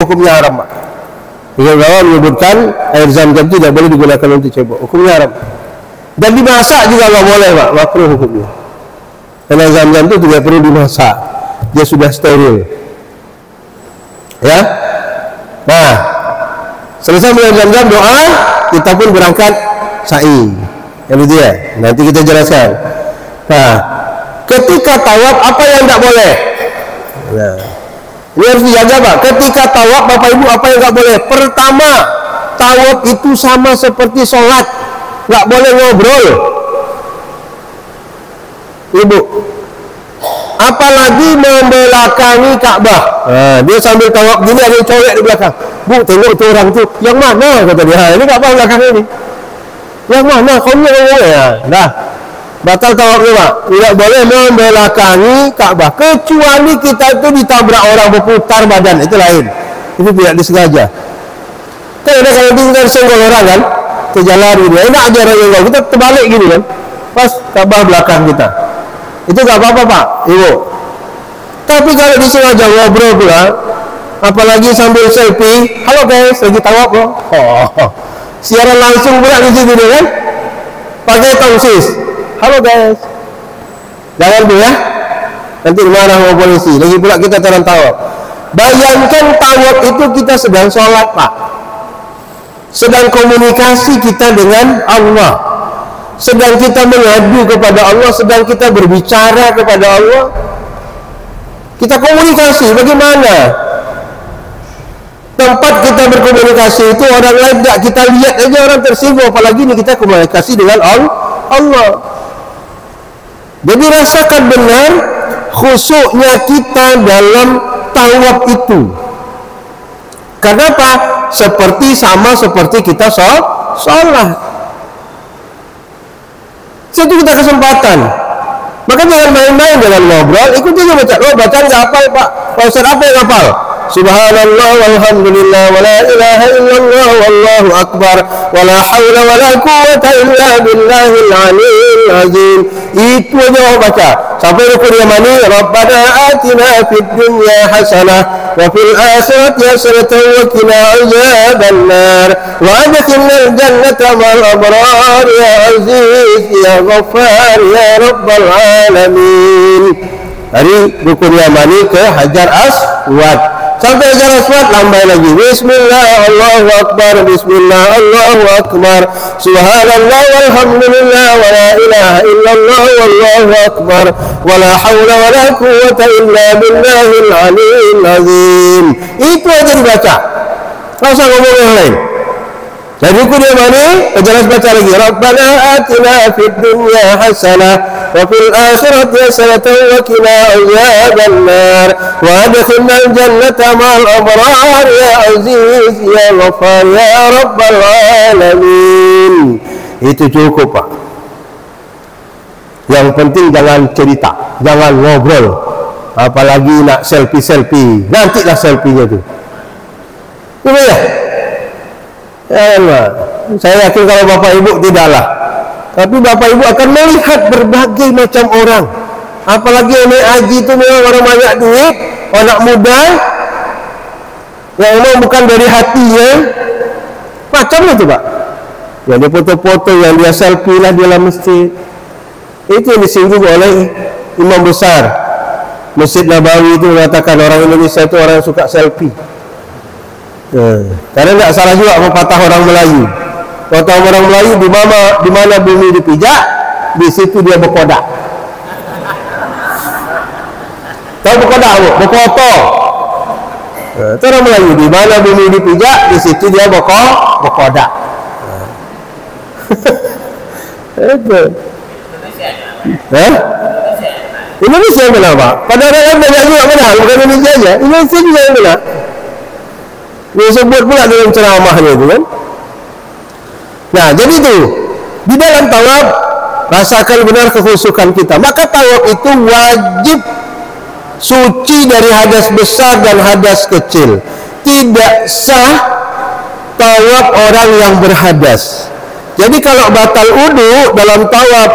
hukumnya haram, Pak. Ulama menyebutkan air zam-zam tidak boleh digunakan untuk cebok, hukumnya haram. Dan dimasak juga nggak boleh, Pak, makruh hukumnya. Karena zam-zam itu tidak perlu dimasak, dia sudah steril. Ya, nah selesai minum zam-zam, doa, kita pun berangkat sa'i. Yang dia, nanti kita jelaskan. Nah, ketika tawaf apa yang tidak boleh? Nah, ini harus dijaga, Pak. Ketika tawaf, Bapak Ibu, apa yang nggak boleh? Pertama, tawaf itu sama seperti sholat, nggak boleh ngobrol, Ibu. Apalagi membelakangi Ka'bah. Nah, dia sambil tawaf gini, ada yang colek di belakang. Bu, tengok tuh orang tuh. Yang mana? Kata dia. Ini Ka'bah belakang ini. Yang mana? Kau ni ya. Dah. Batal tawafnya, Pak. Tidak boleh membelakangi Ka'bah. Kecuali kita itu ditabrak orang berputar badan, itu lain. Itu tidak disengaja. Kan ada kalau kita senggol orang kan, ke jalan gitu. Enak aja orang yang kita terbalik gini kan. Pas Ka'bah belakang kita. Itu nggak apa-apa, Pak, Ibu. Tapi kalau disengaja ngobrol pula, apalagi sambil selfie, halo guys, lagi tawaf loh. Oh, siaran langsung pula di situ kan, pakai tongsis. Halo guys, jangan tuh ya, nanti marah sama polisi. Lagi pula kita sedang tawaf. Bayangkan tawaf itu kita sedang sholat, Pak, sedang komunikasi kita dengan Allah, sedang kita mengadu kepada Allah, sedang kita berbicara kepada Allah, kita komunikasi. Bagaimana tempat kita berkomunikasi itu orang lain tidak kita lihat aja orang tersinggung, apalagi ini kita komunikasi dengan Allah. Jadi rasakan benar khusyuknya kita dalam tawaf itu. Kenapa? Sama seperti kita sholat. Itu kita kesempatan. Maka jangan main-main dengan ngobrol. Ikuti aja baca. Oh, bacaan nggak hafal, Pak. Pak Ustaz, apa yang hafal? Subhanallah walhamdulillah wa la ilaha illallah wallahu akbar wa la hawla wa la quwwata illa billahil aliyyil azim. Itu aja baca. Sampai rukun yang mana? Rabbana atina fid dunya hasanah wa fil akhirati hasanatan wa qina adzabannar wa adkhilnal jannata ma'al abrar ya aziz ya ghaffar ya rabbal alamin. Dari rukun Yamani ke Hajar Aswad. Sampai Hajar Aswad lambai lagi. Bismillah Allahu akbar, Bismillah Allahu akbar, Subhanallah walhamdulillah wa la ilaha illallah wallahu akbar wa la hawla wa la quwwata illa billahil aliyyil azim. Itu aja dibaca. Enggak usah ngomong yang lain. Dan rukun Yamani jelas baca lagi. Rabbana atina fid dunya hasanah wa fil akhirati hasanatan wa qina adzabannar wa adkhilnal jannata ma'al abrar ya aziz ya ghaffar ya rabbal alamin. Itu cukup, Pak. Yang penting jangan cerita, jangan ngobrol, apalagi nak selfie. Nantilah selfie-nya tuh. Coba ya. Saya yakin kalau Bapak Ibu tidaklah, tapi Bapak Ibu akan melihat berbagai macam orang. Apalagi ini haji itu memang orang banyak duit, anak muda yang memang bukan dari hatinya, macam itu, Pak. Yang dia foto-foto, yang dia selfie lah di dalam masjid. Itu yang disinggung oleh imam besar Masjid Nabawi itu, mengatakan orang Indonesia itu orang yang suka selfie. Karena tidak salah juga mempatah orang Melayu. Patah orang Melayu di mana bumi dipijak, di situ dia berkodak. Tahu berkodak, Bu? Berfoto. Itu orang Melayu, di mana bumi dipijak, di situ dia berkodak. Itu. Indonesia yang benar, Pak. Pada orang banyak juga benar, bukan Indonesia aja. Indonesia juga yang benar. Dia sebut pula dalam ceramahnya itu kan. Nah, jadi itu di dalam tawaf rasakan benar kekhusyukan kita. Maka tawaf itu wajib suci dari hadas besar dan hadas kecil. Tidak sah tawaf orang yang berhadas. Jadi kalau batal wudu dalam tawaf,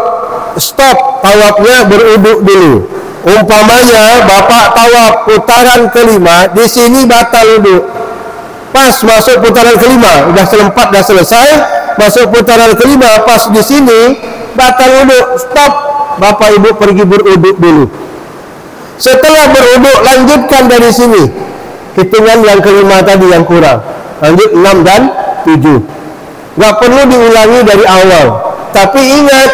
stop tawafnya, berwudu dulu. Umpamanya Bapak tawaf putaran kelima, di sini batal wudu. Pas masuk putaran kelima, udah selempat, udah selesai, masuk putaran kelima, pas di sini batal wudhu, stop, bapak ibu pergi berwudhu dulu. Setelah berwudhu, lanjutkan dari sini, hitungan yang kelima tadi yang kurang, lanjut 6 dan 7. Nggak perlu diulangi dari awal, tapi ingat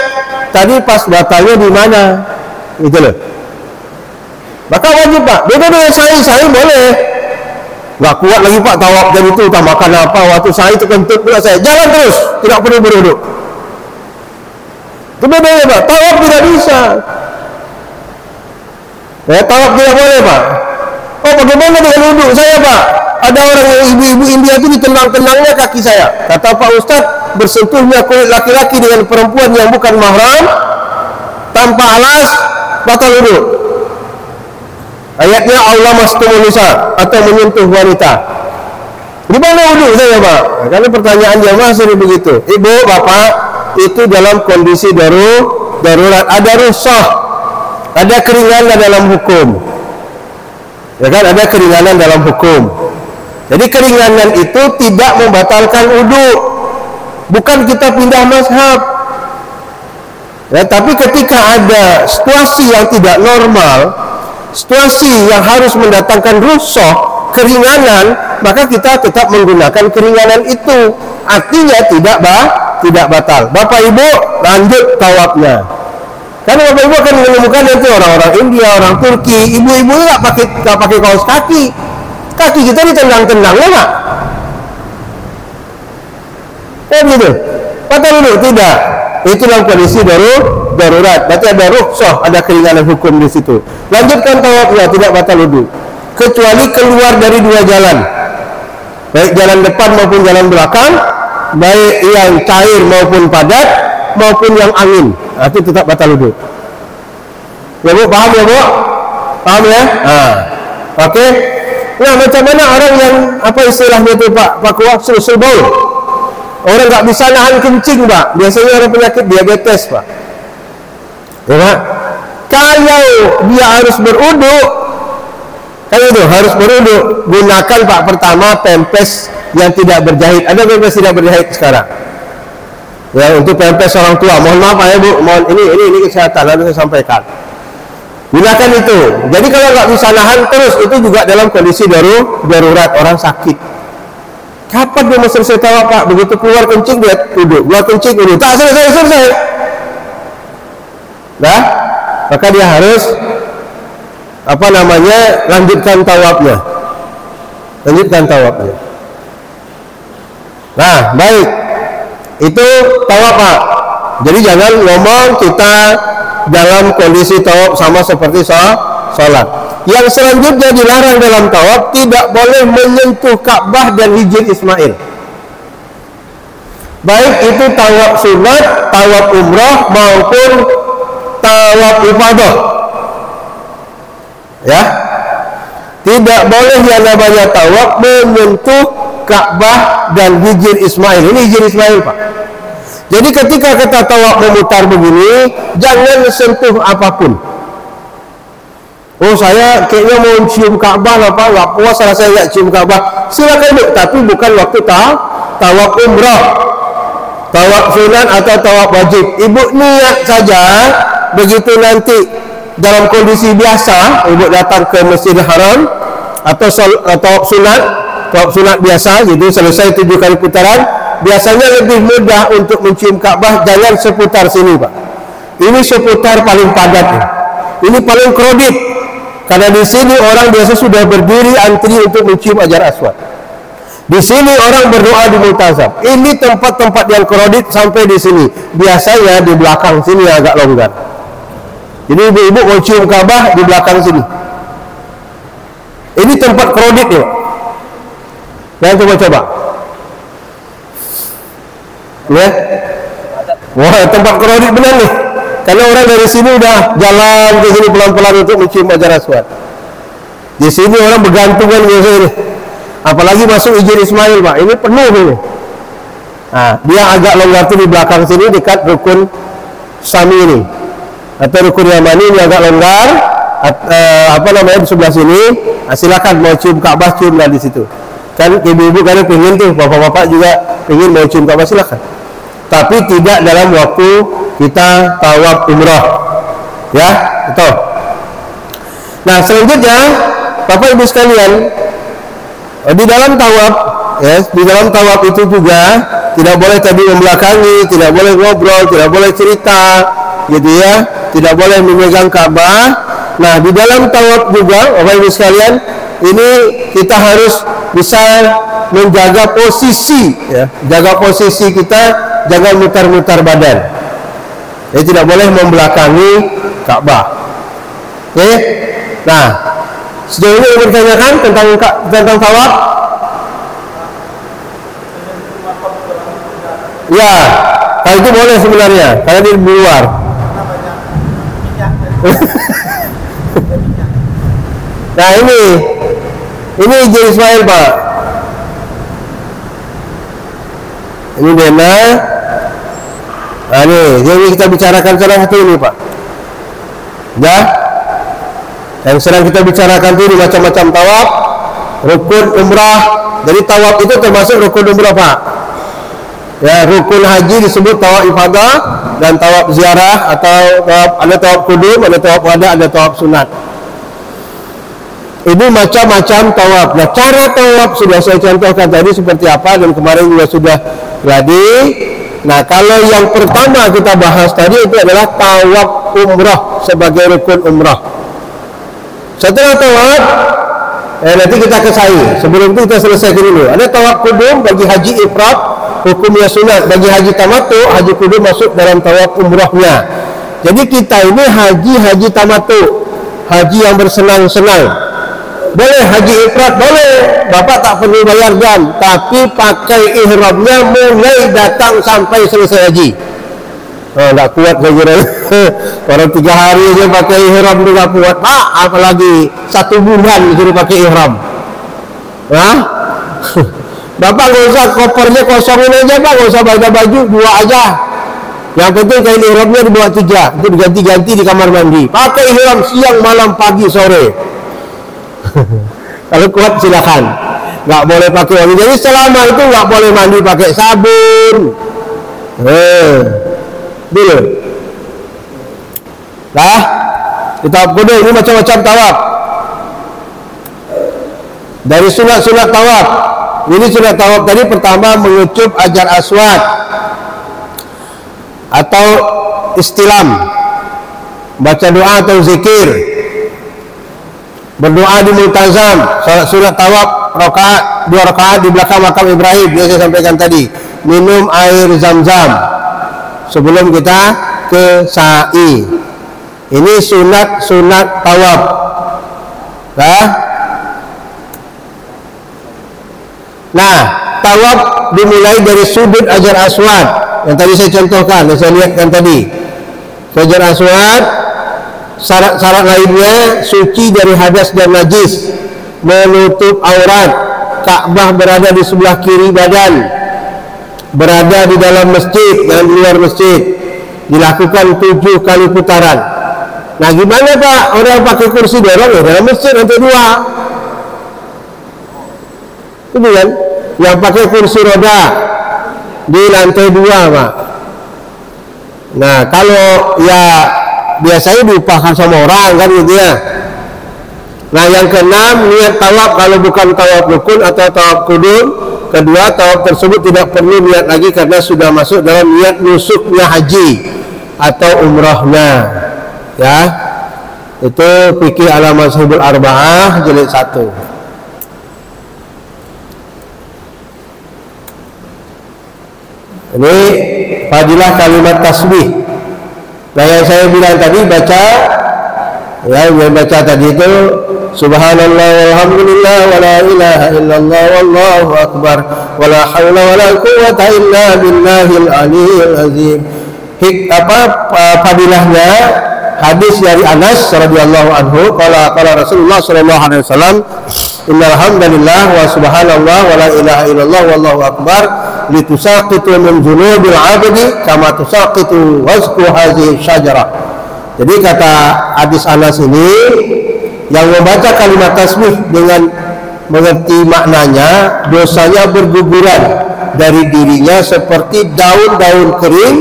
tadi pas batalnya di mana, gitu loh. Maka wajib pak, beda dengan sa'i boleh. Nggak kuat lagi pak tawaf dan itu tambahkan apa, waktu sa'i itu kentut pula saya, jalan terus, tidak perlu berwudhu. Itu bedanya pak, tawaf tidak bisa. Ya, tawaf tidak boleh pak. Oh bagaimana dengan wudhu saya pak? Ada orang yang ibu-ibu India itu ditendang-tendangnya kaki saya. Kata Pak Ustadz, bersentuhnya kulit laki-laki dengan perempuan yang bukan mahram tanpa alas batal wudhu. Ayatnya Allah mastumul nisa, atau menyentuh wanita. Di mana wudhu saya pak? Karena pertanyaan dia masih begitu. Ibu, bapak, itu dalam kondisi darurat, ada rukhsah, ada keringanan dalam hukum. Ya kan, ada keringanan dalam hukum. Jadi keringanan itu tidak membatalkan wudhu. Bukan kita pindah mazhab. Ya, tapi ketika ada situasi yang tidak normal, situasi yang harus mendatangkan rukhsah, keringanan, maka kita tetap menggunakan keringanan itu. Artinya tidak batal. Bapak ibu lanjut tawafnya. Karena bapak ibu akan menemukan nanti orang-orang India, orang Turki, ibu-ibu nggak pakai kaos kaki. Kaki kita ditendang-tendang ya nggak? Gitu. Batal dulu tidak. Itu dalam kondisi darurat. Berarti ada rukhsah, ada keringanan hukum di situ. Lanjutkan tawafnya, tidak batal wudhu. Kecuali keluar dari dua jalan, baik jalan depan maupun jalan belakang, baik yang cair maupun padat, maupun yang angin. Nah, itu tetap batal wudhu. Ya bu, paham ya bu? Paham ya? Oke. Nah, macam mana orang yang apa istilahnya itu Pak Kuah, sul baul. Orang nggak bisa nahan kencing Pak. Biasanya orang penyakit diabetes Pak. Ya Pak. Kalau dia harus berwudu, kan itu harus berwudu, gunakan Pak pertama pempes yang tidak berjahit. Ada pempes tidak berjahit sekarang. Ya, untuk pempes orang tua. Mohon maaf ya Bu, mohon ini kesehatan harus saya sampaikan. Gunakan itu. Jadi kalau nggak bisa nahan terus, itu juga dalam kondisi darurat, orang sakit. Kapan dia mau selesai tawaf Pak? Begitu keluar kencing dia duduk, keluar kencing duduk. Tak selesai. Nah, maka dia harus lanjutkan tawafnya. Nah, baik. Itu tawaf Pak. Jadi jangan ngomong kita dalam kondisi tawaf sama seperti sholat. Yang selanjutnya dilarang dalam tawaf, tidak boleh menyentuh Ka'bah dan Hijr Ismail. Baik itu tawaf sunat, tawaf umrah maupun tawaf ifadah. Ya. Tidak boleh yang namanya tawaf menyentuh Ka'bah dan Hijr Ismail. Ini Hijr Ismail Pak. Jadi ketika kita tawaf memutar begini, jangan sentuh apapun. Oh saya kayaknya mau cium Ka'bah lah Pak, nggak puas saya nggak cium Ka'bah. Silakan Bu, tapi bukan waktu tawaf umrah, tawaf sunat atau tawaf wajib. Ibu niat saja, begitu nanti dalam kondisi biasa, ibu datang ke Masjidil Haram atau tawaf sunat biasa, gitu selesai 7 kali putaran. Biasanya lebih mudah untuk mencium Ka'bah, jangan seputar sini Pak. Ini seputar paling padat. Ini paling kredit. Karena di sini orang biasa sudah berdiri antri untuk mencium Hajar Aswad. Di sini orang berdoa di Multazam. Ini tempat-tempat yang kredit sampai di sini. Biasanya di belakang sini agak longgar. Jadi ibu-ibu mau cium Ka'bah di belakang sini. Ini tempat kredit ya. Jangan coba-coba. Ya, wah tempat kredit benar nih. Karena orang dari sini udah jalan ke sini pelan-pelan untuk mencium Hajar Aswad. Di sini orang bergantungan biasanya. Apalagi masuk Hijr Ismail Pak, ini penuh ini. Nah, dia agak longgar tuh di belakang sini dekat rukun Sami ini, atau rukun Yamani ini agak longgar. Di sebelah sini. Nah, silakan mau cium Ka'bah ciumlah di situ. Kan ibu-ibu kadang pengen tuh, bapak-bapak juga pengen mau cium Ka'bah, silakan. Tapi tidak dalam waktu kita tawaf umrah. Ya, betul. Nah, selanjutnya Bapak Ibu sekalian, di dalam tawaf, ya, di dalam tawaf itu juga tidak boleh tadi membelakangi, tidak boleh ngobrol, tidak boleh cerita, gitu ya, tidak boleh memegang Ka'bah. Nah, di dalam tawaf juga Bapak Ibu sekalian, ini kita harus bisa menjaga posisi, ya, jaga posisi kita, jangan mutar-mutar badan. Jadi tidak boleh membelakangi Ka'bah. Oke? Nah, sejauh ini bertanyakan tentang tawaf? Ya, kalau itu boleh sebenarnya, kalau di luar. Nah, ini Izin Ismail, Pak. Ini Dena. Nah, ini kita bicarakan sekarang itu ini, Pak. Ya, yang sedang kita bicarakan itu macam-macam tawaf, rukun umrah. Jadi tawaf itu termasuk rukun umrah, Pak. Ya, rukun haji disebut tawaf ifadah dan tawaf ziarah, atau ada tawaf kudum, ada tawaf wada, ada tawaf sunat. Ini macam-macam tawaf. Nah, cara tawaf sudah saya contohkan tadi seperti apa, dan kemarin juga sudah gladi. Nah, kalau yang pertama kita bahas tadi itu adalah tawaf umrah sebagai rukun umrah. Setelah tawaf, nanti kita kesai. Sebelum itu kita selesaikan dulu. Ada tawaf kudum bagi haji ifrad, hukumnya sunat. Bagi haji tamattu, haji kudum masuk dalam tawaf umrahnya. Jadi kita ini haji tamattu, haji yang bersenang-senang. Boleh haji ifrad, boleh, Bapak tak perlu bayar jam, tapi pakai ihramnya mulai datang sampai selesai haji. Oh, tak kuat saya kira. Orang 3 hari aja pakai ihram itu tak kuat, Pak, apalagi 1 bulan disuruh pakai ihram. Hah? Bapak nggak usah, kopernya kosongin aja, Pak, nggak usah bawa baju, 2 aja. Yang penting kain ihramnya dibawa 3, itu diganti-ganti di kamar mandi. Pakai ihram siang, malam, pagi, sore. Kalau kuat silakan. Nggak boleh pakai wangi. Jadi selama itu nggak boleh mandi pakai sabun. Dulu. Nah, kita kudung ini macam-macam tawaf. Dari sunat-sunat tawaf. Ini sunat tawaf tadi pertama mengucup Hajar Aswad atau istilam, baca doa atau zikir, berdoa di multazam, salat sunat tawaf rakaat 2 rakaat di belakang makam Ibrahim yang saya sampaikan tadi, minum air zam-zam sebelum kita ke sa'i. Ini sunat tawaf. Nah, tawaf dimulai dari sudut Hajar Aswad yang tadi saya contohkan, yang saya lihatkan tadi. Hajar Aswad, syarat-syarat lainnya suci dari hadas dan najis, menutup aurat, Ka'bah berada di sebelah kiri badan, berada di dalam masjid dan di luar masjid, dilakukan 7 kali putaran. Nah, gimana Pak orang pakai kursi dorong ya dalam masjid lantai 2? Itu kan yang pakai kursi roda di lantai 2, Pak. Nah, kalau ya biasanya diupahkan sama orang kan gitu ya. Nah, yang keenam, niat tawaf kalau bukan tawaf rukun atau tawaf kudum. Kedua, tawaf tersebut tidak perlu niat lagi karena sudah masuk dalam niat nusuknya haji atau umrahnya. Ya, itu fikih ala mazhabul arba'ah jilid 1. Ini fadilah kalimat tasbih. Nah, yang saya bilang tadi baca, ya, yang baca tadi itu subhanallah walhamdulillah wala ilaha illallah wallahu akbar wala haula wala quwwata illa billahil aliyil azim. Fadilahnya hadis dari Anas radhiyallahu anhu, qala Rasulullah sallallahu alaihi wasallam, innal hamdalillah wa subhanallah wala ilaha illallah wallahu akbar litusaqitu min junubil abdi kama tusaqitu wasqu hadhihi syajarah. Jadi kata hadis Anas ini, yang membaca kalimat tasbih dengan mengerti maknanya, dosanya berguguran dari dirinya seperti daun-daun kering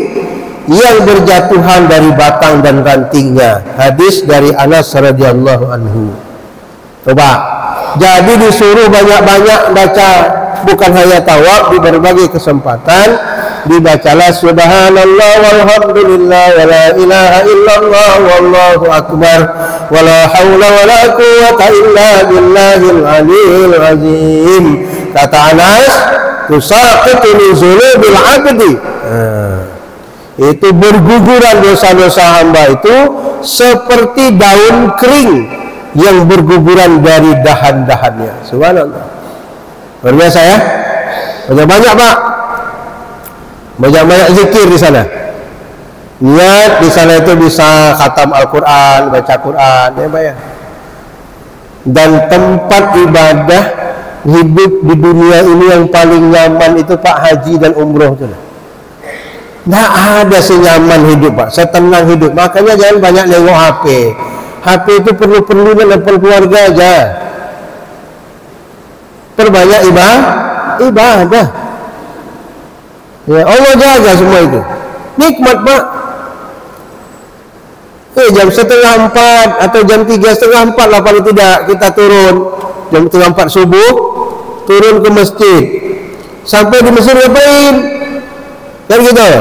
yang berjatuhan dari batang dan rantingnya. Hadis dari Anas radhiyallahu anhu. Coba, jadi disuruh banyak-banyak baca, bukan hanya tawaf, di berbagai kesempatan dibacalah subhanallah walhamdulillah wala ilaha illallah wallahu akbar wala haula wala quwwata illa billahil aliyil azim. Kata Anas, tusaqitu min zunubil abdi, itu berguguran dosa-dosa hamba itu seperti daun kering yang berguguran dari dahan-dahannya. Subhanallah, luar biasa ya. Banyak-banyak Pak, banyak-banyak zikir di sana. Niat di sana itu bisa khatam Al-Quran, baca Quran, ya Pak ya. Dan tempat ibadah hidup di dunia ini yang paling nyaman itu Pak, haji dan umroh itu. Nggak ada senyaman hidup Pak, setenang hidup. Makanya jangan banyak nengok HP. HP itu perlu-perlu nelfon keluarga aja. Perbanyak ibadah. Ya, Allah jaga semua itu. Nikmat Pak. Jam 3:30 atau jam 3:30 lah paling tidak kita turun. Jam 3:30 subuh turun ke masjid. Sampai di masjid ngapain? Kan gitu.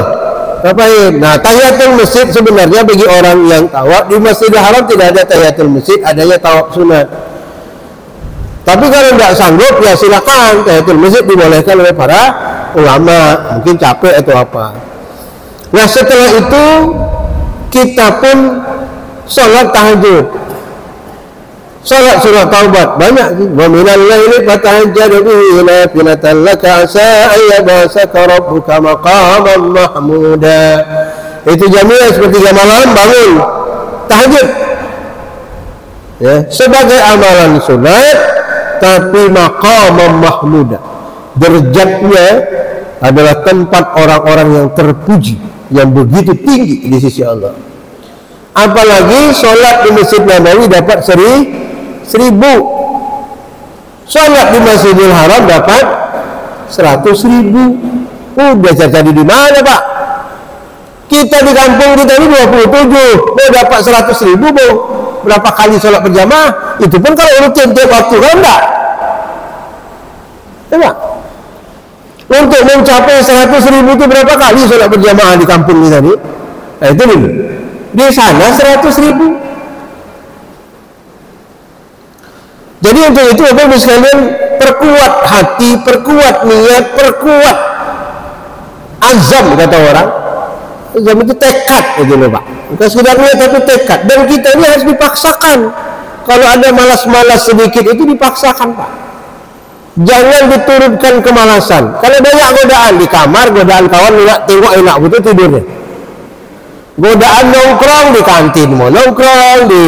Ngapain? Nah, tahiyatul masjid sebenarnya bagi orang yang tawaf di Masjidil Haram tidak ada tahiyatul masjid, adanya tawaf sunat. Tapi kalau tidak sanggup ya silakan, tahiyatul masjid dibolehkan oleh para ulama, mungkin capek atau apa. Nah, setelah itu kita pun sholat tahajud, sholat surat taubat banyak sih. Wa minal laili fatahajjad bihi nafilatan laka asa ayyabasaka rabbuka maqaman mahmuda. Itu jamnya sepertiga malam bangun tahajud ya, sebagai amalan sunat, tapi maqaman mahmuda, derajatnya adalah tempat orang-orang yang terpuji, yang begitu tinggi di sisi Allah. Apalagi sholat di Masjid Nabawi dapat 1.000, sholat di Masjidil Haram dapat 100.000. Udah jadi di mana Pak? Kita di kampung kita ini 27, mau dapat 100.000, mau berapa kali sholat berjamaah? Itu pun kalau rutin tiap waktu kan enggak? Ya Pak? Untuk mencapai 100.000 itu berapa kali sholat berjamaah di kampung kita ini? Nah itu dulu. Di sana 100.000. Jadi untuk itu Bapak sekalian, perkuat hati, perkuat niat, perkuat azam, kata orang. Azam itu tekad gitu loh Pak. Bukan sekedar niat tapi tekad. Dan kita ini harus dipaksakan. Kalau ada malas-malas sedikit itu dipaksakan Pak. Jangan diturunkan kemalasan. Kalau banyak godaan di kamar, godaan kawan enggak tengok enak betul tidurnya. Godaan nongkrong di kantin, mau nongkrong di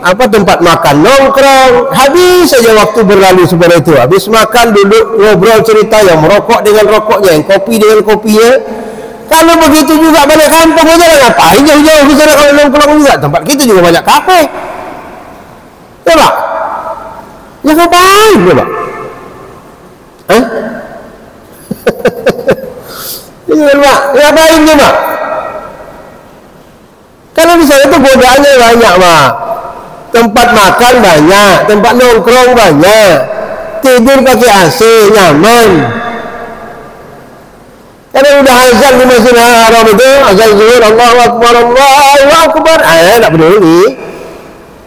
tempat makan nongkrong, habis saja waktu berlalu seperti itu. Habis makan duduk ngobrol cerita, yang merokok dengan rokoknya, yang kopi dengan kopinya. Kalau begitu juga balik kampung aja lah, ngapain jauh-jauh ke sana kalau nongkrong juga? Tempat kita juga banyak kafe. Ya Pak? Ya ngapain ya Pak? Iya Pak, ngapain ya Pak? Karena di sana itu godaannya banyak Pak. Tempat makan banyak, tempat nongkrong banyak, tidur pakai AC nyaman. Karena udah azan di Masjidil Haram itu, azan zuhur, Allahu Akbar, Allahu Akbar, tak peduli.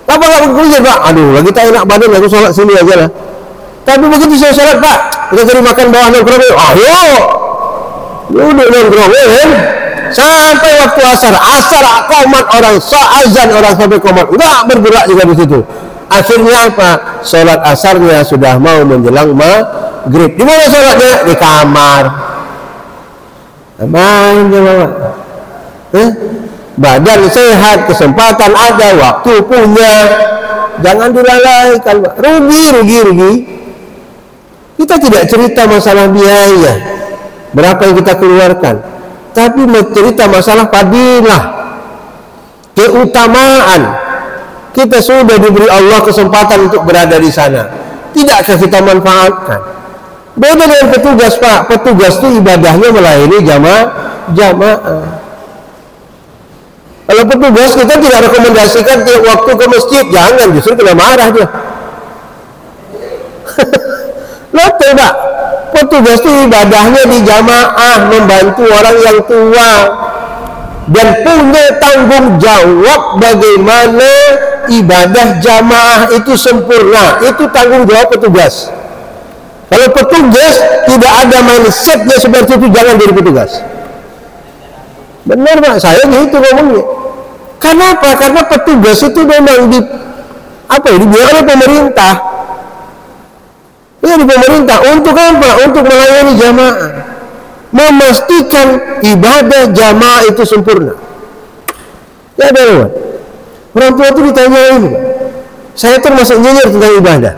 Apa nggak peduli Pak? Aduh, lagi tak enak badan, aku sholat sini aja lah. Tapi begitu saya sholat Pak, kita cari makan bawah nongkrong, ayo, duduk nongkrong sampai waktu asar qomat orang, azan orang sampai qomat, enggak bergerak juga di situ. Akhirnya apa? Sholat asarnya sudah mau menjelang maghrib. Di mana sholatnya? Di kamar. Main ya Bapak. Badan sehat, kesempatan ada, waktu punya, jangan dilalaikan Pak. Rugi. Kita tidak cerita masalah biaya, berapa yang kita keluarkan, tapi mencerita masalah fadilah, keutamaan. Kita sudah diberi Allah kesempatan untuk berada di sana. tidakkah kita manfaatkan? Beda dengan petugas, Pak. Petugas itu ibadahnya melayani jamaah. Kalau petugas kita tidak rekomendasikan tiap waktu ke masjid, jangan, justru kena marah dia. Loh, Pak. Petugas itu ibadahnya di jamaah, membantu orang yang tua, dan punya tanggung jawab bagaimana ibadah jamaah itu sempurna. Itu tanggung jawab petugas. Kalau petugas tidak ada mindsetnya seperti itu, jangan jadi petugas. Benar, Pak, saya gitu ngomongnya. Kenapa? Karena petugas itu memang dibiarkan oleh pemerintah. Ya, di pemerintah. Untuk apa? Untuk melayani jamaah, memastikan ibadah jamaah itu sempurna. Ya, benar. Orang tua itu ditanyain, saya termasuk nyinyir tentang ibadah.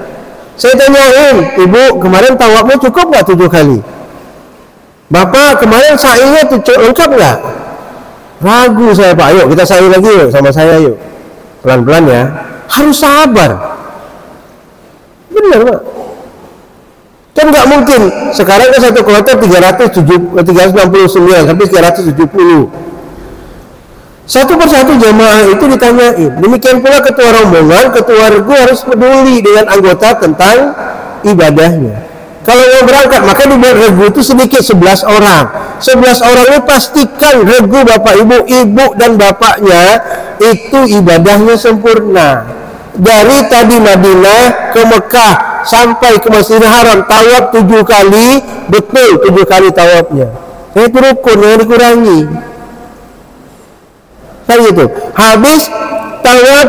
Saya tanyain, Ibu, kemarin tawafnya cukup nggak 7 kali? Bapak, kemarin sa'inya lengkap nggak? Ragu saya, Pak. Ayo kita sa'i lagi yuk, sama saya yuk. Pelan-pelan ya. Harus sabar. Benar, Pak. Kan nggak mungkin. Sekarang kan satu kloter 369 sampai 370. Satu persatu jamaah itu ditanyain. Demikian pula ketua rombongan, ketua regu harus peduli dengan anggota tentang ibadahnya. Kalau mau berangkat, maka dibuat regu itu sedikit 11 orang. 11 orang itu pastikan regu bapak ibu dan bapaknya itu ibadahnya sempurna. Dari tadi Madinah ke Mekah sampai ke Masjidil Haram, tawaf 7 kali, betul 7 kali tawafnya. Itu rukun yang dikurangi. Kan gitu. Habis tawaf,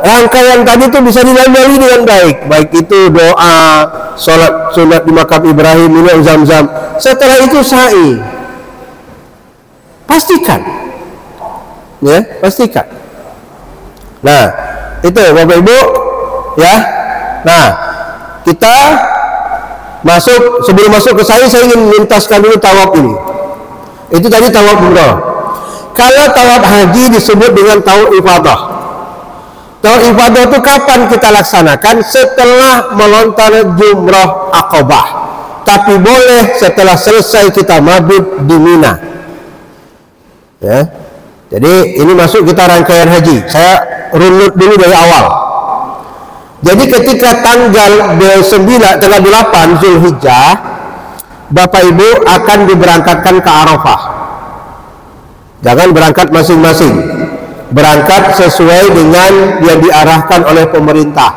rangkaian tadi itu bisa dilalui dengan baik. Baik itu doa, sholat sunat di makam Ibrahim, minum zam-zam. Setelah itu sa'i. Pastikan. Ya, pastikan. Nah, itu Bapak Ibu ya. Nah, kita sebelum masuk ke saya ingin lintaskan dulu tawaf ini. Itu tadi tawaf umrah. Kalau tawaf haji disebut dengan tawaf ifadah. Tawaf ifadah itu kapan kita laksanakan? Setelah melontar jumrah Aqabah. Tapi boleh setelah selesai kita mabit di Mina. Ya. Jadi ini masuk kita rangkaian haji. Saya runut dulu dari awal. Jadi ketika tanggal 8 Zulhijjah, Bapak Ibu akan diberangkatkan ke Arafah. Jangan berangkat masing-masing. Berangkat sesuai dengan yang diarahkan oleh pemerintah.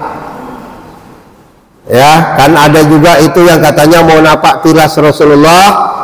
Ya, kan ada juga itu yang katanya mau napak tilas Rasulullah.